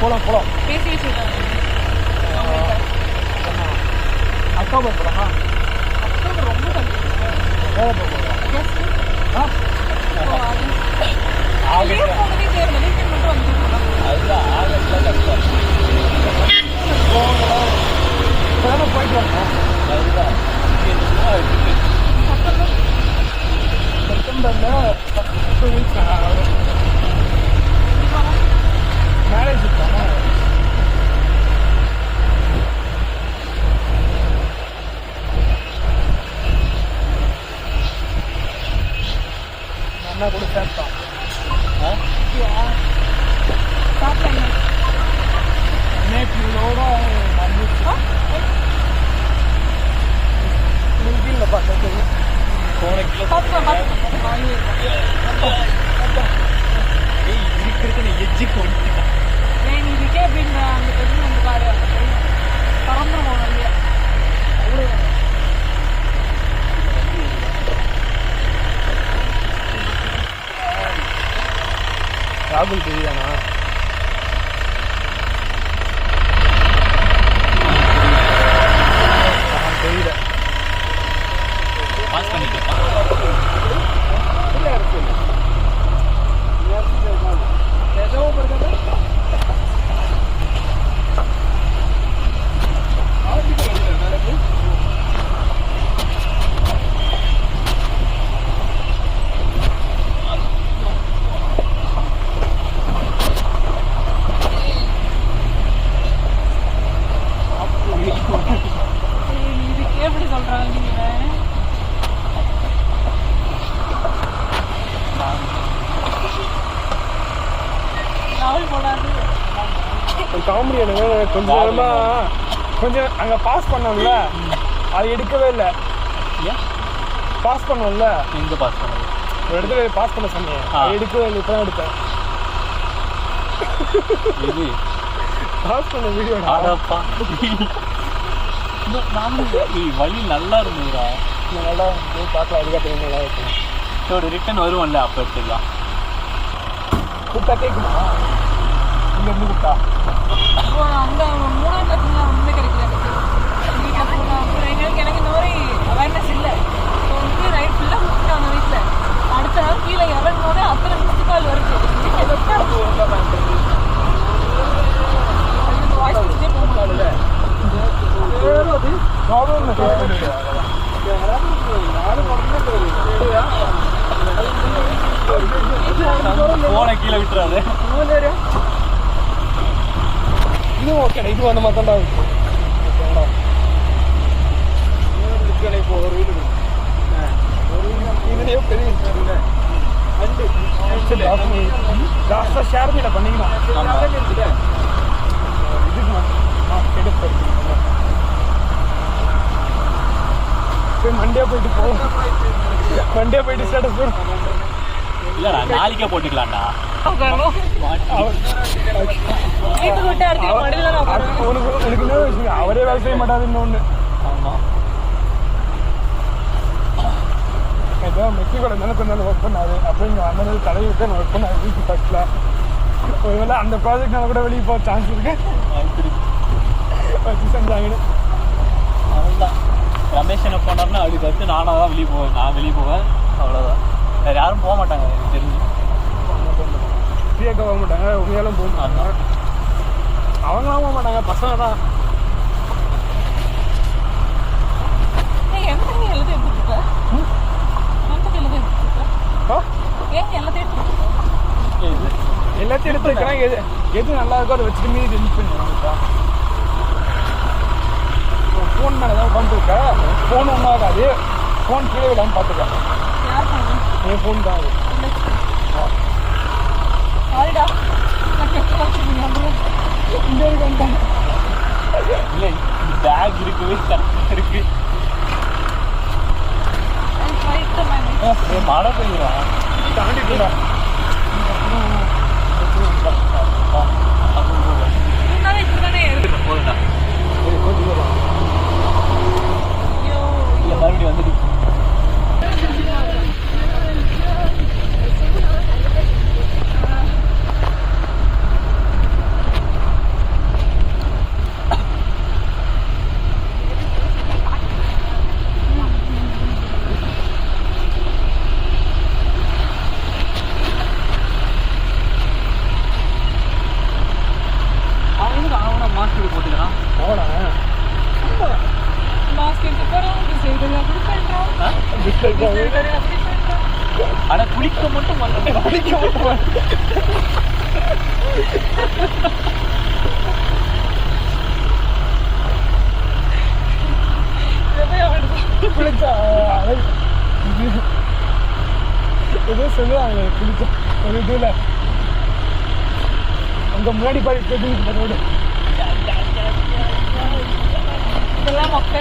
போலாம் போலாம். பேசி வச்சிருக்காங்க. அக்டோபர் போலாமா? அக்டோபர் ரொம்ப கம்மி. வேலை போகலாம். ஆகஸ்ட் போனதே தெரியல. வீக்கெண்ட் மட்டும் வந்துருக்கோம். அதுதான் ஆகஸ்ட்ல கஷ்டம். போயிட்டு வரணும். அதுதான் செப்டம்பர்ல 2 வீக்ஸ் மேரேஜ் இருக்காங்க. அண்ணா கூட சேர்த்தான். நேற்று பார்த்தது போன கிலோ இருக்கிறது எஜ்ஜிக்கு வந்துட்டான். இதுக்கே அப்படின்னு அந்த பெரிய அந்த காரு பறந்துருவோம் இல்லையா? அவ்வளோ ராகுல் தெரியானா? தெரியல. பாஸ் பண்ணிட்டு இதுக்கே எப்படி சொல்றாங்க நீங்க? காமெடி எனக்கு கொஞ்சம் நேரமா கொஞ்சம் அங்கே பாஸ் பண்ணோம்ல, அது எடுக்கவே இல்லை. பாஸ் பண்ணோம்ல, எங்கே பாஸ் பண்ணது? ஒரு இடத்துல பாஸ் பண்ண சொன்னேன், அது எடுக்கவே இல்லை. இப்போ தான் எடுத்தேன். இது பாஸ் பண்ண வீடியோ ஆடாப்பா. வழி நல்லா இருந்ததுடா. நல்லா இருந்து பார்க்கலாம். அதுக்காக நல்லா இருக்கும். ஒரு ரிட்டன் வருவோம்ல, அப்போ எடுத்துக்கலாம். கூப்பிட்டா கேட்குமா? இங்கேருந்து கூப்பிட்டா அங்கே 3ஆம் கிளாஸ்ல ஒன்றுமே கிடைக்கல. வீட்டில் போகலாம். அப்புறம் எனக்கு இந்த மாதிரி அவேர்னஸ் இல்லை. ஸோ வந்து நைட் ஃபுல்லாக முடிச்சுட்டாங்க வீட்டில். அடுத்த நாள் கீழே இறங்கினோடனே அத்தனை மிஸ்டு கால் வருது. வாய்ஸ் வச்சுட்டே போகல. போனை கீழே விட்டுறாரு. இது ஓகே. இது அந்த மாதிரி தான் இருக்கும். இப்போ ஒரு வீடு இதுலேயே பெரிய ஜாஸ்தியாக ஷேர் மீட பண்ணிக்கலாம். இதுக்கு எடுப்பு போய் மண்டே போயிட்டு போகும். மண்டே போயிட்டு ஸ்டேட்டஸ் போடும். இல்லடா, நாளைக்கே போட்டுக்கலாம்டா. உனக்கு என்ன விஷயம்? அவரே வேலை செய்ய மாட்டாரு. இன்னொன்று ஏதோ மெக்சிகோட தானே கொஞ்ச நாள் ஒர்க் பண்ணாரு. அப்புறம் இங்கே வந்தது தலையை விட்டு நான் ஒர்க் பண்ணாரு வீட்டு ஃபர்ஸ்ட்ல. ஒருவேளை அந்த ப்ராஜெக்ட்னால கூட வெளியே போக சான்ஸ் இருக்கு. வச்சு செஞ்சாங்கன்னு அவ்வளோதான். ரமேஷ் என்ன பண்ணாருன்னா அப்படி பார்த்து நானாக தான் வெளியே போவேன். நான் வெளியே போவேன், அவ்வளோதான். வேறு யாரும் போக மாட்டாங்க எனக்கு தெரிஞ்சு. ஃப்ரீயாக போக மாட்டாங்க. உண்மையாலும் போக மாட்டாங்க. அவங்களாம் போக மாட்டாங்க, பசங்க தான். எல்லாத்தையும் எடுத்து வைக்கிறேன். எது நல்லா இருக்கோ அதை வச்சுட்டு மீதி டெலிட் பண்ணுவாங்கப்பா. ஃபோன் மேலே தான் உட்காந்துருக்க. ஃபோன் ஒன்றும் ஆகாது. ஃபோன் கீழே விடாமல் பார்த்துக்க. என் ஃபோன் தான் அது. இந்த இருக்கு இல்லை, பேக் இருக்குவே கரெக்டாக இருக்கு. மழை பெய்யுறான் தாண்டிட்டு மறுபடியும் வந்துட்டு குளிக்க மட்டும் மாட்டேன். குளிக்க மட்டும் குளிச்சா ஏதோ சொல்லுவாங்க குளிச்சா ஒரு இதுல அங்க முன்னாடி பாடி ரோடு இதெல்லாம் மொக்க